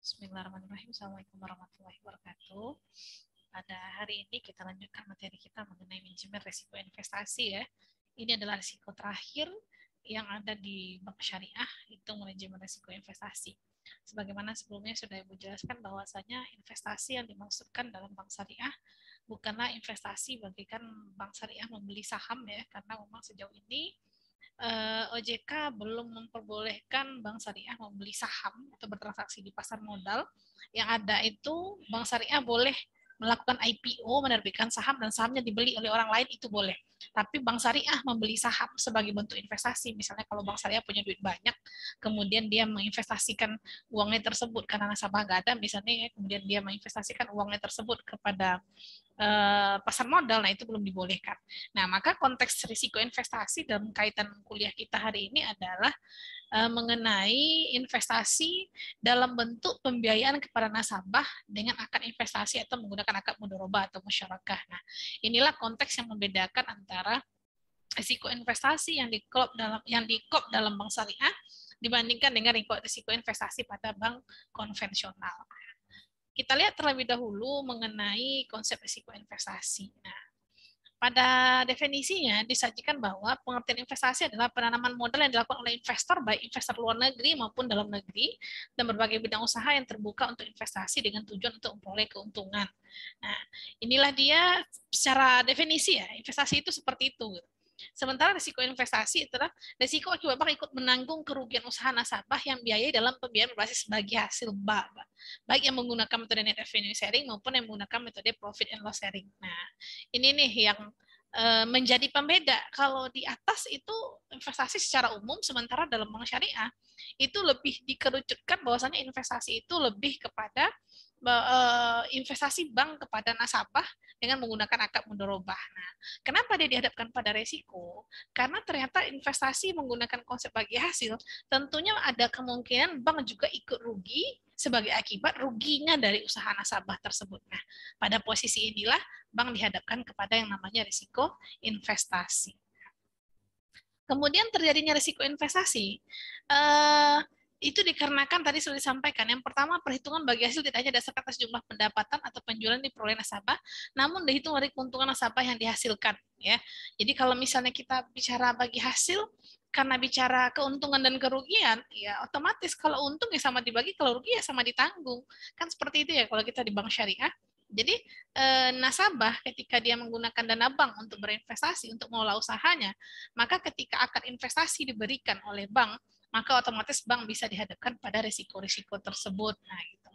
Bismillahirrahmanirrahim. Assalamualaikum warahmatullahi wabarakatuh. Pada hari ini kita lanjutkan materi kita mengenai manajemen risiko investasi ya. Ini adalah risiko terakhir yang ada di bank syariah, itu manajemen risiko investasi. Sebagaimana sebelumnya sudah Ibu jelaskan bahwasanya investasi yang dimaksudkan dalam bank syariah bukanlah investasi bagikan bank syariah membeli saham ya, karena memang sejauh ini OJK belum memperbolehkan bank syariah membeli saham atau bertransaksi di pasar modal. Yang ada itu bank syariah boleh melakukan IPO, menerbitkan saham dan sahamnya dibeli oleh orang lain, itu boleh. Tapi bank syariah membeli saham sebagai bentuk investasi. Misalnya kalau bank syariah punya duit banyak, kemudian dia menginvestasikan uangnya tersebut karena nasabah nggak ada, misalnya kemudian dia menginvestasikan uangnya tersebut kepada pasar modal, nah itu belum dibolehkan. Nah, maka konteks risiko investasi dalam kaitan kuliah kita hari ini adalah mengenai investasi dalam bentuk pembiayaan kepada nasabah dengan akad investasi atau menggunakan akad mudharabah atau musyarakah. Nah, inilah konteks yang membedakan antara risiko investasi yang di-COP dalam bank syariah dibandingkan dengan risiko investasi pada bank konvensional. Kita lihat terlebih dahulu mengenai konsep risiko investasi. Nah, pada definisinya disajikan bahwa pengertian investasi adalah penanaman modal yang dilakukan oleh investor, baik investor luar negeri maupun dalam negeri, dan berbagai bidang usaha yang terbuka untuk investasi dengan tujuan untuk memperoleh keuntungan. Nah, inilah dia secara definisi ya, investasi itu seperti itu. Sementara risiko investasi adalah risiko akibat bank ikut menanggung kerugian usaha nasabah yang biayai dalam pembiayaan berbasis bagi hasil bank, baik yang menggunakan metode net revenue sharing maupun yang menggunakan metode profit and loss sharing. Nah, ini nih yang menjadi pembeda. Kalau di atas itu investasi secara umum, sementara dalam bank syariah itu lebih dikerucutkan bahwasanya investasi itu lebih kepada investasi bank kepada nasabah dengan menggunakan akad mudharabah. Nah, kenapa dia dihadapkan pada resiko? Karena ternyata investasi menggunakan konsep bagi hasil, tentunya ada kemungkinan bank juga ikut rugi sebagai akibat ruginya dari usaha nasabah tersebut. Nah, pada posisi inilah bank dihadapkan kepada yang namanya risiko investasi. Kemudian terjadinya risiko investasi, itu dikarenakan tadi sudah disampaikan. Yang pertama, perhitungan bagi hasil tidak hanya dasarkan atas jumlah pendapatan atau penjualan diperoleh nasabah, namun dihitung dari keuntungan nasabah yang dihasilkan. Ya, jadi kalau misalnya kita bicara bagi hasil, karena bicara keuntungan dan kerugian, ya otomatis kalau untung ya sama dibagi, kalau rugi ya sama ditanggung. Kan seperti itu ya kalau kita di bank syariah. Jadi nasabah ketika dia menggunakan dana bank untuk berinvestasi, untuk mengelola usahanya, maka ketika akad investasi diberikan oleh bank, maka otomatis bank bisa dihadapkan pada risiko-risiko tersebut. Nah, gitu.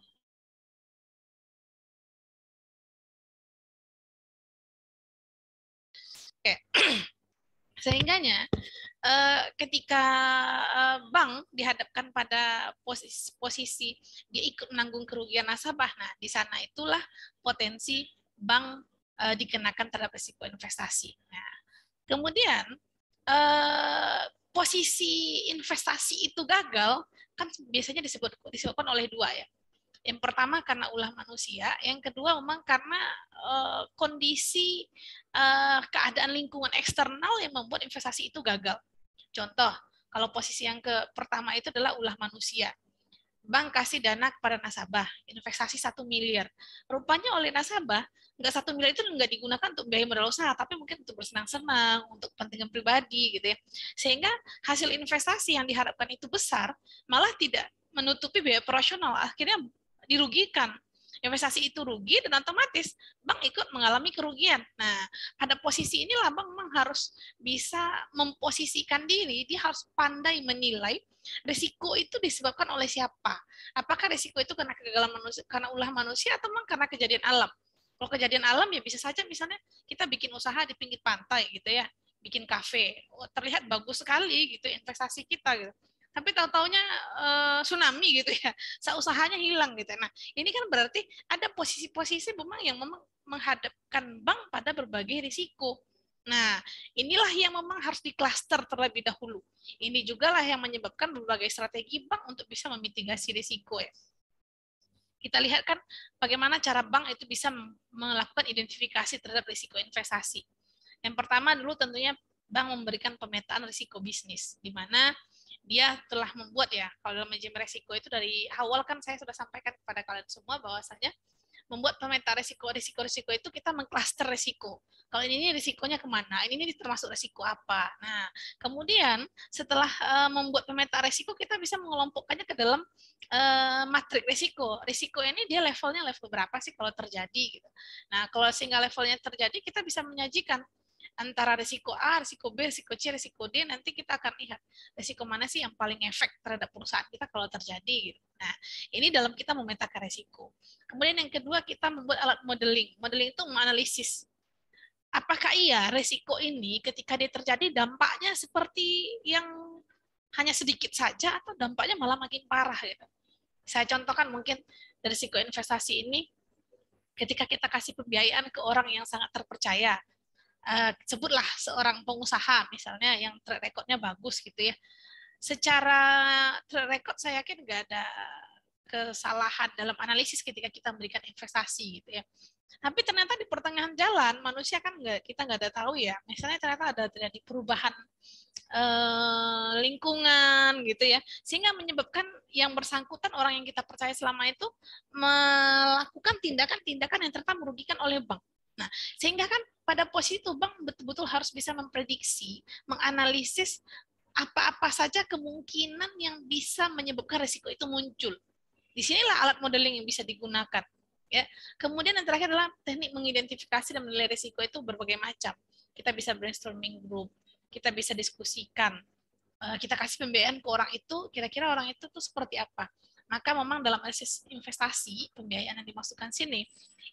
Oke. Sehingganya ketika bank dihadapkan pada posisi dia ikut menanggung kerugian nasabah, nah di sana itulah potensi bank dikenakan terhadap risiko investasi. Nah, kemudian posisi investasi itu gagal kan biasanya disebutkan oleh dua ya. Yang pertama karena ulah manusia, yang kedua memang karena kondisi keadaan lingkungan eksternal yang membuat investasi itu gagal. Contoh, kalau posisi yang pertama itu adalah ulah manusia. Bank kasih dana kepada nasabah, investasi 1 miliar. Rupanya oleh nasabah, nggak 1 miliar itu nggak digunakan untuk biaya modal usaha, tapi mungkin untuk bersenang-senang, untuk kepentingan pribadi gitu ya. Sehingga hasil investasi yang diharapkan itu besar, malah tidak menutupi biaya operasional, akhirnya dirugikan. Investasi itu rugi dan otomatis bank ikut mengalami kerugian. Nah, pada posisi inilah bank memang harus bisa memposisikan diri, dia harus pandai menilai risiko itu disebabkan oleh siapa. Apakah risiko itu karena kegagalan manusia, karena ulah manusia, atau memang karena kejadian alam? Kalau kejadian alam ya bisa saja misalnya kita bikin usaha di pinggir pantai gitu ya, bikin kafe, terlihat bagus sekali gitu investasi kita gitu. Tapi tahu-taunya tsunami gitu ya, usahanya hilang gitu. Nah, ini kan berarti ada posisi-posisi memang menghadapkan bank pada berbagai risiko. Nah, inilah yang memang harus diklaster terlebih dahulu. Ini juga lah yang menyebabkan berbagai strategi bank untuk bisa memitigasi risiko ya. Kita lihat kan bagaimana cara bank itu bisa melakukan identifikasi terhadap risiko investasi. Yang pertama dulu tentunya bank memberikan pemetaan risiko bisnis, di mana dia telah membuat ya, kalau dalam manajemen resiko itu dari awal kan saya sudah sampaikan kepada kalian semua bahwasanya membuat pemeta risiko itu kita mengklaster risiko. Kalau ini risikonya kemana, ini termasuk risiko apa. Nah, kemudian setelah membuat pemeta risiko, kita bisa mengelompokkannya ke dalam matrik risiko. Risiko ini dia levelnya level berapa sih kalau terjadi gitu. Nah, kalau sehingga levelnya terjadi, kita bisa menyajikan antara risiko A, risiko B, risiko C, risiko D, nanti kita akan lihat risiko mana sih yang paling efek terhadap perusahaan kita kalau terjadi gitu. Nah, ini dalam kita memetakan risiko. Kemudian yang kedua, kita membuat alat modeling. Modeling itu menganalisis apakah iya risiko ini ketika dia terjadi dampaknya seperti yang hanya sedikit saja atau dampaknya malah makin parah gitu. Saya contohkan mungkin dari risiko investasi ini, ketika kita kasih pembiayaan ke orang yang sangat terpercaya, sebutlah seorang pengusaha misalnya yang track recordnya bagus gitu ya. Secara track record saya yakin nggak ada kesalahan dalam analisis ketika kita memberikan investasi gitu ya. Tapi ternyata di pertengahan jalan manusia kan kita nggak ada tahu ya. Misalnya ternyata ada terjadi perubahan lingkungan gitu ya, sehingga menyebabkan yang bersangkutan orang yang kita percaya selama itu melakukan tindakan-tindakan yang ternyata merugikan oleh bank. Nah, sehingga kan pada posisi itu bank betul-betul harus bisa memprediksi, menganalisis apa-apa saja kemungkinan yang bisa menyebabkan risiko itu muncul. Disinilah alat modeling yang bisa digunakan. Ya. Kemudian yang terakhir adalah teknik mengidentifikasi dan menilai risiko itu berbagai macam. Kita bisa brainstorming group, kita bisa diskusikan, kita kasih pembiayaan ke orang itu, kira-kira orang itu tuh seperti apa. Maka memang dalam analisis investasi, pembiayaan yang dimasukkan sini,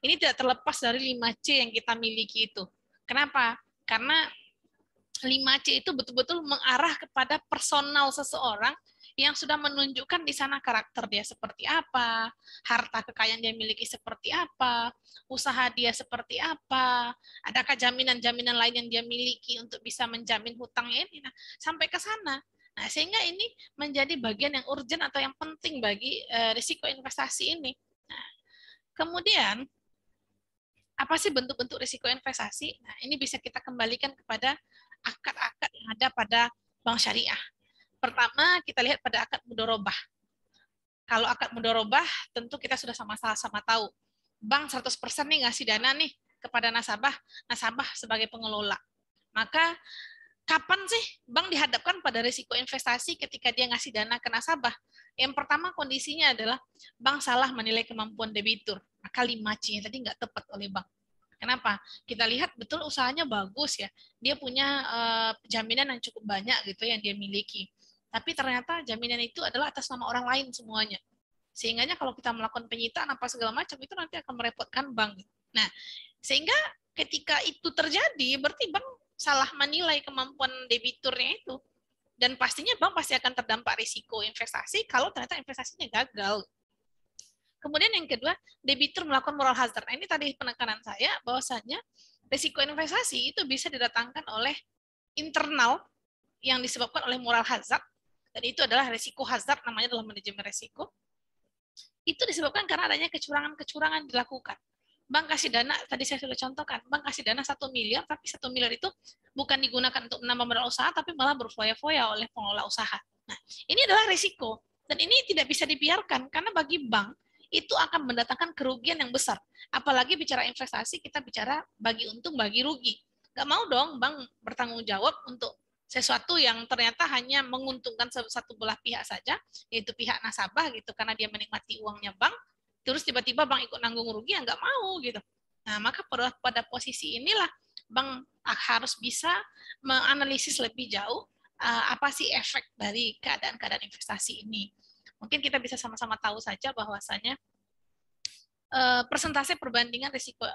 ini tidak terlepas dari 5C yang kita miliki itu. Kenapa? Karena 5C itu betul-betul mengarah kepada personal seseorang yang sudah menunjukkan di sana karakter dia seperti apa, harta kekayaan dia miliki seperti apa, usaha dia seperti apa, adakah jaminan-jaminan lain yang dia miliki untuk bisa menjamin hutangnya ini. Nah, sampai ke sana. Nah, sehingga ini menjadi bagian yang urgent atau yang penting bagi risiko investasi ini. Nah, kemudian apa sih bentuk-bentuk risiko investasi? Nah, ini bisa kita kembalikan kepada akad-akad yang ada pada bank syariah. Pertama, kita lihat pada akad mudorobah. Kalau akad mudorobah, tentu kita sudah sama-sama tahu. Bank 100% nih ngasih dana nih kepada nasabah, nasabah sebagai pengelola. Maka kapan sih bank dihadapkan pada risiko investasi ketika dia ngasih dana ke nasabah? Yang pertama kondisinya adalah bank salah menilai kemampuan debitur. Maka 5C tadi nggak tepat oleh bank. Kenapa? Kita lihat betul usahanya bagus ya. Dia punya jaminan yang cukup banyak gitu yang dia miliki. Tapi ternyata jaminan itu adalah atas nama orang lain semuanya. Sehingganya kalau kita melakukan penyitaan apa segala macam itu nanti akan merepotkan bank. Nah, sehingga ketika itu terjadi berarti bank salah menilai kemampuan debiturnya itu. Dan pastinya bank pasti akan terdampak risiko investasi kalau ternyata investasinya gagal. Kemudian yang kedua, debitur melakukan moral hazard. Nah, ini tadi penekanan saya bahwasanya risiko investasi itu bisa didatangkan oleh internal yang disebabkan oleh moral hazard, dan itu adalah risiko hazard namanya dalam manajemen risiko. Itu disebabkan karena adanya kecurangan-kecurangan dilakukan. Bank kasih dana, tadi saya sudah contohkan, bank kasih dana 1 miliar, tapi 1 miliar itu bukan digunakan untuk menambah modal usaha, tapi malah berfoya-foya oleh pengelola usaha. Nah, ini adalah risiko. Dan ini tidak bisa dibiarkan, karena bagi bank, itu akan mendatangkan kerugian yang besar. Apalagi bicara investasi, kita bicara bagi untung, bagi rugi. Gak mau dong bank bertanggung jawab untuk sesuatu yang ternyata hanya menguntungkan satu belah pihak saja, yaitu pihak nasabah gitu, karena dia menikmati uangnya bank, terus tiba-tiba bank ikut nanggung rugi, ya nggak mau gitu. Nah, maka pada posisi inilah bank harus bisa menganalisis lebih jauh apa sih efek dari keadaan-keadaan investasi ini. Mungkin kita bisa sama-sama tahu saja bahwasanya persentase perbandingan risiko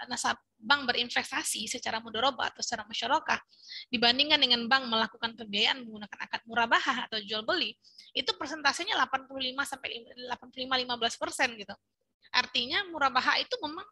nasabah bank berinvestasi secara mudorobah atau secara musyarakah dibandingkan dengan bank melakukan pembiayaan menggunakan akad murabahah atau jual beli, itu persentasenya 85 sampai 15% gitu. Artinya murabahah itu memang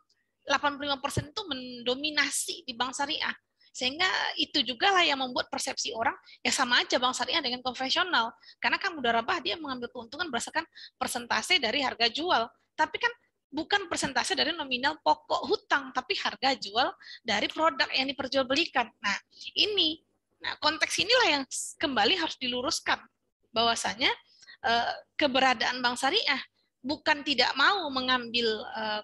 85% itu mendominasi di bank syariah. Sehingga itu juga lah yang membuat persepsi orang ya sama aja bank syariah dengan konvensional. Karena kan mudharabah dia mengambil keuntungan berdasarkan persentase dari harga jual. Tapi kan bukan persentase dari nominal pokok hutang, tapi harga jual dari produk yang diperjualbelikan. Nah, konteks inilah yang kembali harus diluruskan. bahwasanya keberadaan Bank Syariah bukan tidak mau mengambil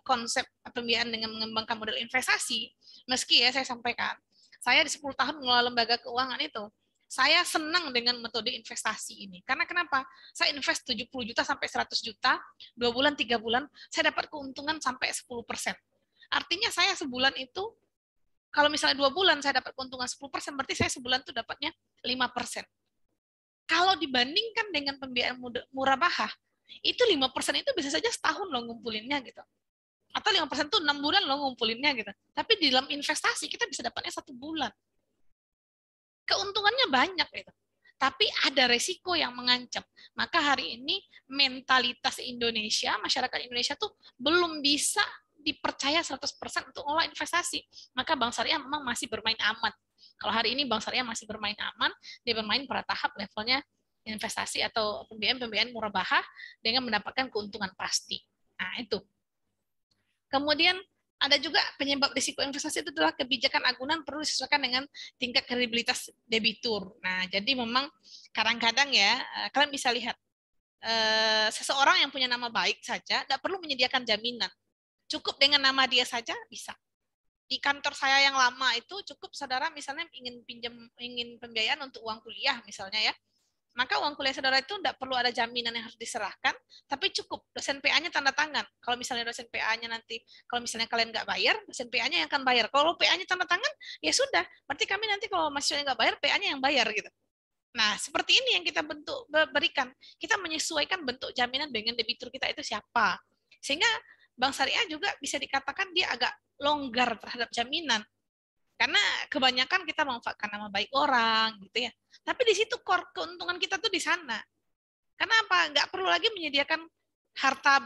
konsep pembiayaan dengan mengembangkan model investasi. Meski ya saya sampaikan, saya di 10 tahun mengelola lembaga keuangan itu, saya senang dengan metode investasi ini. Karena kenapa? Saya invest 70 juta sampai 100 juta, 2 bulan, 3 bulan, saya dapat keuntungan sampai 10%. Artinya saya sebulan itu, kalau misalnya 2 bulan saya dapat keuntungan 10%, berarti saya sebulan itu dapatnya 5%. Kalau dibandingkan dengan pembiayaan murah bahah, itu 5% itu bisa saja setahun loh ngumpulinnya gitu. Atau 5% itu 6 bulan loh ngumpulinnya gitu. Tapi di dalam investasi kita bisa dapatnya 1 bulan. Keuntungannya banyak gitu. Tapi ada resiko yang mengancam. Maka hari ini mentalitas Indonesia, masyarakat Indonesia tuh belum bisa dipercaya 100% untuk mengelola investasi. Maka Bank Syariah memang masih bermain aman. Kalau hari ini Bank Syariah masih bermain aman, dia bermain pada tahap levelnya investasi atau pembiayaan murah bahah dengan mendapatkan keuntungan pasti. Nah, itu. Kemudian ada juga penyebab risiko investasi itu adalah kebijakan agunan perlu disesuaikan dengan tingkat kredibilitas debitur. Nah, jadi memang kadang-kadang ya, kalian bisa lihat, seseorang yang punya nama baik saja tidak perlu menyediakan jaminan. Cukup dengan nama dia saja bisa. Di kantor saya yang lama itu cukup saudara misalnya ingin pembiayaan untuk uang kuliah misalnya ya, maka uang kuliah saudara itu tidak perlu ada jaminan yang harus diserahkan, tapi cukup dosen PA-nya tanda tangan. Kalau misalnya dosen PA-nya nanti, kalau misalnya kalian nggak bayar, dosen PA-nya yang akan bayar. Kalau PA-nya tanda tangan, ya sudah. Berarti kami nanti kalau mahasiswanya nggak bayar, PA-nya yang bayar gitu. Nah, seperti ini yang kita berikan. Kita menyesuaikan bentuk jaminan dengan debitur kita itu siapa. Sehingga Bank Syariah juga bisa dikatakan dia agak longgar terhadap jaminan. Karena kebanyakan kita memanfaatkan nama baik orang gitu ya. Tapi di situ keuntungan kita tuh di sana. Kenapa? Nggak perlu lagi menyediakan harta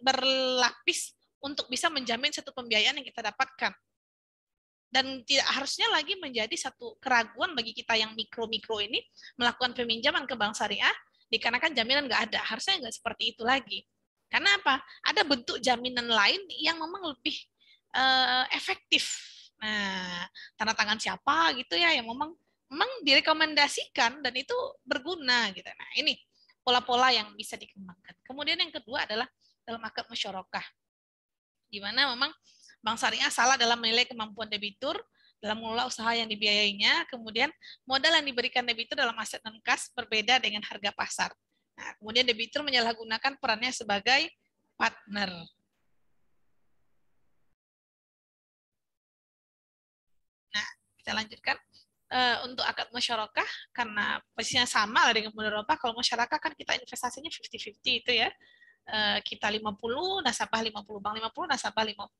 berlapis untuk bisa menjamin satu pembiayaan yang kita dapatkan. Dan tidak harusnya lagi menjadi satu keraguan bagi kita yang mikro-mikro ini melakukan peminjaman ke Bank Syariah dikarenakan jaminan nggak ada. Harusnya nggak seperti itu lagi. Karena apa? Ada bentuk jaminan lain yang memang lebih efektif. Nah, tanda tangan siapa gitu ya yang memang direkomendasikan dan itu berguna gitu. Nah, ini pola-pola yang bisa dikembangkan. Kemudian yang kedua adalah dalam akad musyarakah, di mana memang Bank Syariah salah dalam menilai kemampuan debitur dalam mengelola usaha yang dibiayainya, kemudian modal yang diberikan debitur dalam aset non-kas berbeda dengan harga pasar. Nah, kemudian debitur menyalahgunakan perannya sebagai partner. Nah, kita lanjutkan. Untuk akad musyarakah, karena posisinya sama lah dengan mudharabah. Kalau musyarakah kan kita investasinya 50-50 itu ya. Kita 50, nasabah 50, bank 50, nasabah 50.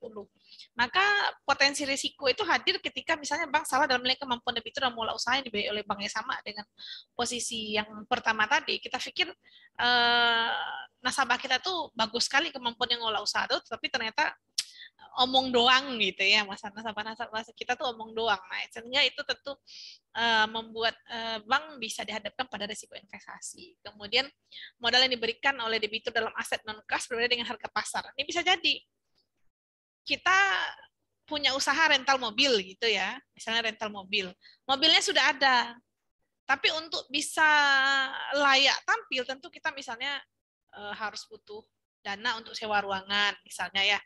Maka potensi risiko itu hadir ketika misalnya bank salah dalam menilai kemampuan debitur dan mengelola usaha yang dibiayai oleh bank yang sama dengan posisi yang pertama tadi. Kita pikir nasabah kita tuh bagus sekali kemampuan yang mengelola usaha itu, tapi ternyata omong doang gitu ya, nasabah kita tuh omong doang. Nah, sehingga itu tentu membuat bank bisa dihadapkan pada risiko investasi. Kemudian modal yang diberikan oleh debitur dalam aset non kas berbeda dengan harga pasar. Ini bisa jadi kita punya usaha rental mobil gitu ya, misalnya rental mobil. Mobilnya sudah ada, tapi untuk bisa layak tampil tentu kita misalnya harus butuh dana untuk sewa ruangan misalnya ya,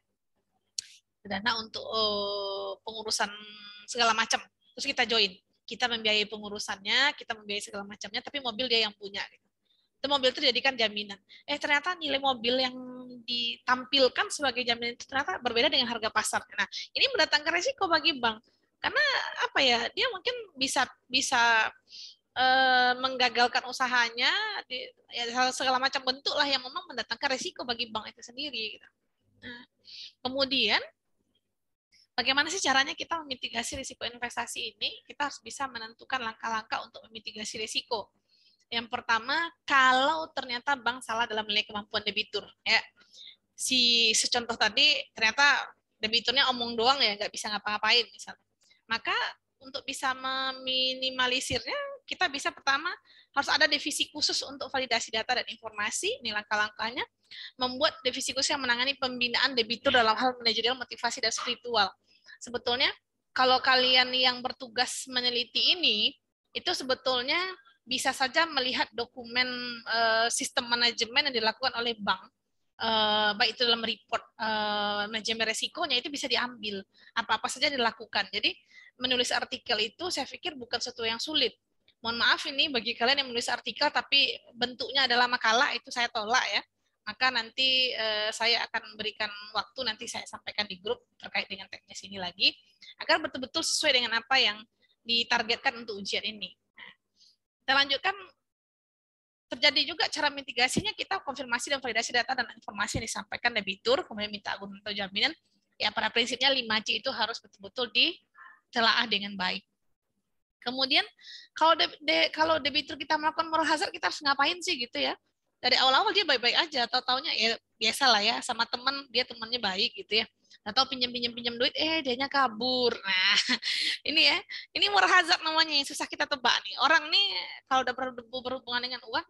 dana untuk pengurusan segala macam. Terus kita join, kita membiayai pengurusannya, kita membiayai segala macamnya, tapi mobil dia yang punya. Gitu. Itu mobil itu dijadikan jaminan. Ternyata nilai mobil yang ditampilkan sebagai jaminan itu ternyata berbeda dengan harga pasar. Nah, ini mendatangkan resiko bagi bank. Karena apa ya? Dia mungkin bisa menggagalkan usahanya ya, segala macam bentuk lah yang memang mendatangkan resiko bagi bank itu sendiri. Gitu. Nah, kemudian bagaimana sih caranya kita memitigasi risiko investasi ini? Kita harus bisa menentukan langkah-langkah untuk memitigasi risiko. Yang pertama, kalau ternyata bank salah dalam menilai kemampuan debitur, ya, secontoh tadi ternyata debiturnya omong doang ya, nggak bisa ngapa-ngapain misalnya. Maka untuk bisa meminimalisirnya, kita bisa pertama harus ada divisi khusus untuk validasi data dan informasi, ini langkah-langkahnya. Membuat divisi khusus yang menangani pembinaan debitur dalam hal manajerial, motivasi, dan spiritual. Sebetulnya kalau kalian yang bertugas meneliti ini, itu sebetulnya bisa saja melihat dokumen sistem manajemen yang dilakukan oleh bank, baik itu dalam report manajemen resikonya, itu bisa diambil apa-apa saja dilakukan. Jadi menulis artikel itu saya pikir bukan sesuatu yang sulit. Mohon maaf ini bagi kalian yang menulis artikel tapi bentuknya adalah makalah, itu saya tolak ya. Maka nanti saya akan memberikan waktu, nanti saya sampaikan di grup terkait dengan teknis ini lagi, agar betul-betul sesuai dengan apa yang ditargetkan untuk ujian ini. Kita lanjutkan. Terjadi juga cara mitigasinya, kita konfirmasi dan validasi data dan informasi yang disampaikan debitur, kemudian minta agunan atau jaminan. Ya, pada prinsipnya 5C itu harus betul-betul ditelaah dengan baik. Kemudian kalau debitur kita melakukan moral hazard, kita harus ngapain sih gitu ya? Dari awal-awal dia baik-baik aja, tahu-taunya ya biasa lah ya, sama teman, dia temannya baik gitu ya. Atau pinjam duit, dianya kabur. Nah, ini ya, ini moral hazard namanya yang susah kita tebak nih. Orang nih kalau udah berhubungan dengan uang,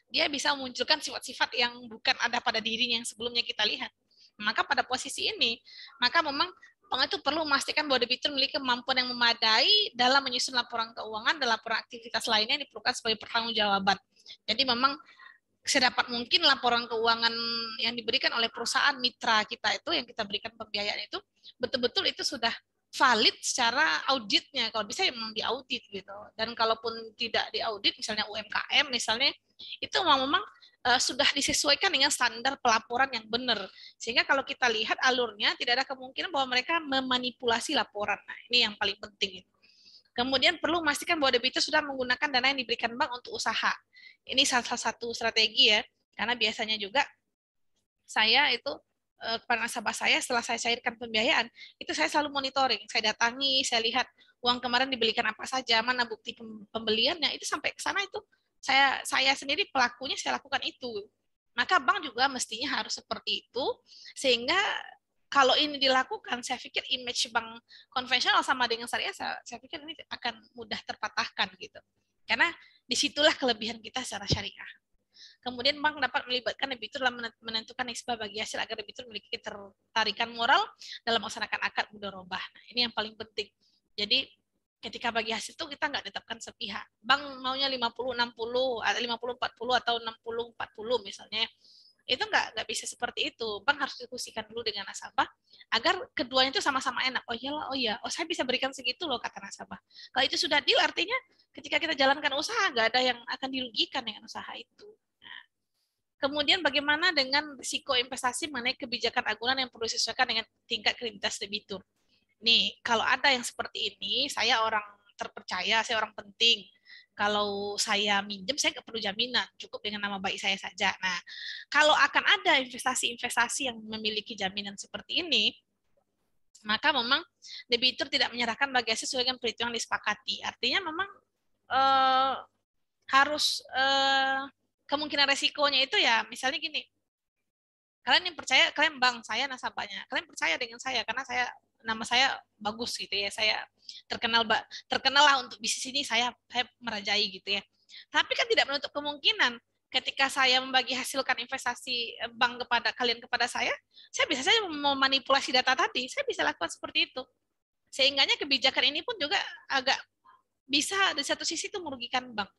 dia bisa memunculkan sifat-sifat yang bukan ada pada dirinya yang sebelumnya kita lihat. Maka pada posisi ini, maka memang bank itu perlu memastikan bahwa debitur memiliki kemampuan yang memadai dalam menyusun laporan keuangan dan laporan aktivitas lainnya yang diperlukan sebagai pertanggungjawaban. Jadi memang sedapat mungkin laporan keuangan yang diberikan oleh perusahaan mitra kita itu, yang kita berikan pembiayaan itu, betul-betul itu sudah valid secara auditnya. Kalau bisa memang diaudit gitu. Dan kalaupun tidak diaudit, misalnya UMKM misalnya, itu memang sudah disesuaikan dengan standar pelaporan yang benar. Sehingga kalau kita lihat alurnya, tidak ada kemungkinan bahwa mereka memanipulasi laporan. Nah, ini yang paling penting. Kemudian perlu memastikan bahwa debitur sudah menggunakan dana yang diberikan bank untuk usaha. Ini salah satu strategi ya, karena biasanya juga saya itu kepada nasabah saya, setelah saya cairkan pembiayaan, itu saya selalu monitoring, saya datangi, saya lihat uang kemarin dibelikan apa saja, mana bukti pembeliannya, itu sampai ke sana itu saya sendiri pelakunya, saya lakukan itu. Maka bank juga mestinya harus seperti itu, sehingga kalau ini dilakukan, saya pikir image bank konvensional sama dengan syariah, saya pikir ini akan mudah terpatahkan gitu. Karena disitulah kelebihan kita secara syariah. Kemudian bank dapat melibatkan debitur dalam menentukan nisbah bagi hasil agar debitur memiliki ketertarikan moral dalam melaksanakan akad mudharabah. Nah, ini yang paling penting. Jadi ketika bagi hasil itu kita nggak tetapkan sepihak. Bank maunya 50-60, 50-40 atau 60-40 misalnya. Itu nggak bisa seperti itu. Bank harus diskusikan dulu dengan nasabah agar keduanya itu sama-sama enak. Oh iyalah, saya bisa berikan segitu loh kata nasabah. Kalau itu sudah deal, artinya ketika kita jalankan usaha nggak ada yang akan dirugikan dengan usaha itu. Nah, kemudian bagaimana dengan risiko investasi mengenai kebijakan agunan yang perlu disesuaikan dengan tingkat kredibilitas debitur. Nih, kalau ada yang seperti ini, saya orang terpercaya, saya orang penting. Kalau saya minjem, saya nggak perlu jaminan, cukup dengan nama baik saya saja. Nah, kalau akan ada investasi-investasi yang memiliki jaminan seperti ini, maka memang debitur tidak menyerahkan bagi hasil sesuai dengan perhitungan disepakati. Artinya memang harus kemungkinan resikonya itu ya, misalnya gini, kalian yang percaya, kalian bank, saya nasabahnya, kalian percaya dengan saya karena nama saya bagus gitu ya, saya terkenal lah untuk bisnis ini, saya merajai gitu ya. Tapi kan tidak menutup kemungkinan ketika saya membagi hasilkan investasi bank kepada saya bisa saja memanipulasi data tadi, saya bisa lakukan seperti itu. Sehingganya kebijakan ini pun juga agak bisa di satu sisi itu merugikan bank.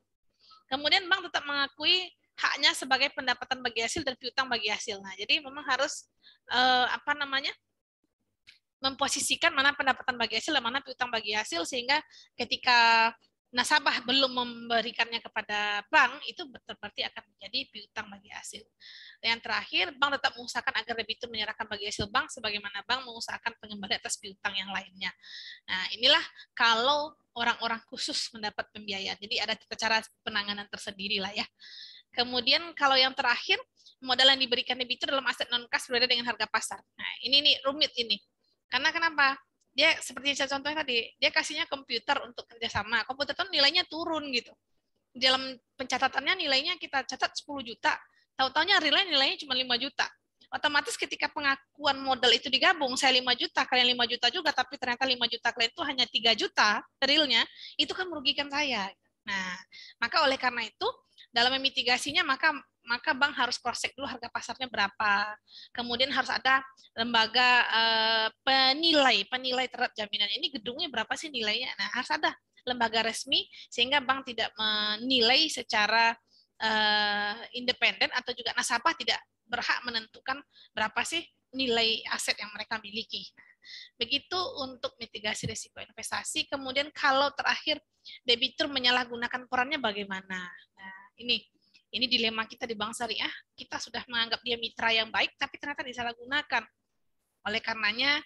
Kemudian bank tetap mengakui haknya sebagai pendapatan bagi hasil dan piutang bagi hasil. Nah, jadi memang harus memposisikan mana pendapatan bagi hasil dan mana piutang bagi hasil, sehingga ketika nasabah belum memberikannya kepada bank, itu berarti akan menjadi piutang bagi hasil. Dan yang terakhir, bank tetap mengusahakan agar debitur menyerahkan bagi hasil bank sebagaimana bank mengusahakan pengembalian atas piutang yang lainnya. Nah, inilah kalau orang-orang khusus mendapat pembiayaan. Jadi ada cara penanganan tersendiri lah ya. Kemudian kalau yang terakhir, modal yang diberikan debitur dalam aset non-kas berbeda dengan harga pasar. Nah, ini nih rumit ini. Karena kenapa? Dia seperti contohnya tadi, dia kasihnya komputer untuk kerjasama. Komputer itu nilainya turun gitu. Dalam pencatatannya nilainya kita catat 10 juta, tahu-taunya nilainya cuma 5 juta. Otomatis ketika pengakuan modal itu digabung, saya 5 juta, kalian 5 juta juga, tapi ternyata 5 juta kalian itu hanya 3 juta realnya, itu kan merugikan saya. Nah, maka oleh karena itu, dalam memitigasinya maka bank harus cross check dulu harga pasarnya berapa. Kemudian harus ada lembaga penilai terhadap jaminan. Ini gedungnya berapa sih nilainya? Nah, harus ada lembaga resmi, sehingga bank tidak menilai secara independen, atau juga nasabah tidak berhak menentukan berapa sih nilai aset yang mereka miliki. Begitu untuk mitigasi risiko investasi. Kemudian kalau terakhir debitur menyalahgunakan perannya bagaimana? Nah, ini dilema kita di bank syariah. Kita sudah menganggap dia mitra yang baik, tapi ternyata disalahgunakan. Oleh karenanya,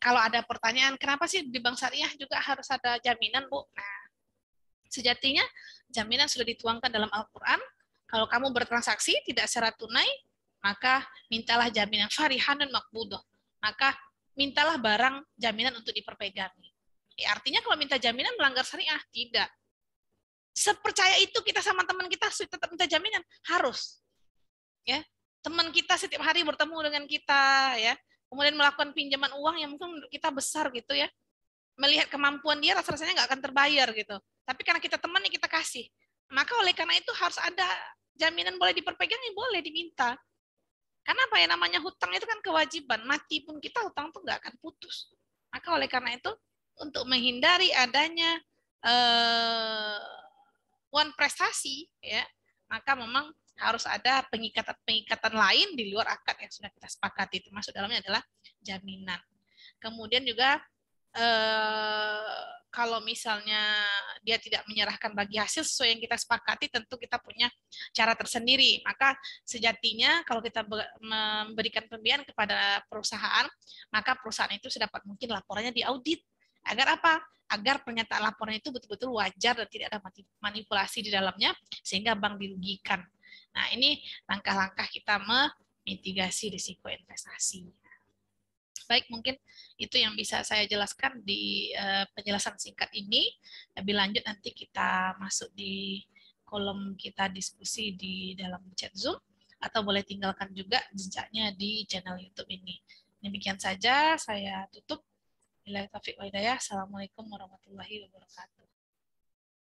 kalau ada pertanyaan, kenapa sih di bank syariah juga harus ada jaminan, Bu? Nah, sejatinya jaminan sudah dituangkan dalam Al-Quran. Kalau kamu bertransaksi tidak secara tunai, maka mintalah jaminan farihanan makbudoh. Maka mintalah barang jaminan untuk diperpegangi. Artinya kalau minta jaminan melanggar syariah? Tidak. Sepercaya itu kita sama teman kita tetap minta jaminan? Harus. Ya, teman kita setiap hari bertemu dengan kita, ya, kemudian melakukan pinjaman uang yang mungkin kita besar gitu ya, melihat kemampuan dia rasanya nggak akan terbayar gitu. Tapi karena kita teman yang kita kasih, maka oleh karena itu harus ada jaminan, boleh diperpegang, ya boleh diminta. Karena apa ya, namanya hutang itu kan kewajiban, mati pun kita hutang tuh nggak akan putus. Maka oleh karena itu untuk menghindari adanya one prestasi, ya, maka memang harus ada pengikatan lain di luar akad yang sudah kita sepakati. Termasuk dalamnya adalah jaminan. Kemudian juga kalau misalnya dia tidak menyerahkan bagi hasil sesuai yang kita sepakati, tentu kita punya cara tersendiri. Maka sejatinya kalau kita memberikan pembiayaan kepada perusahaan, maka perusahaan itu sedapat mungkin laporannya diaudit. Agar apa? Agar pernyataan laporan itu betul-betul wajar dan tidak ada manipulasi di dalamnya, sehingga bank dirugikan. Nah, ini langkah-langkah kita memitigasi risiko investasi. Baik, mungkin itu yang bisa saya jelaskan di penjelasan singkat ini. Lebih lanjut nanti kita masuk di kolom kita diskusi di dalam chat Zoom, atau boleh tinggalkan juga jejaknya di channel YouTube ini. Demikian saja, saya tutup. Wabillahi taufiq wal hidayah. Assalamualaikum warahmatullahi wabarakatuh.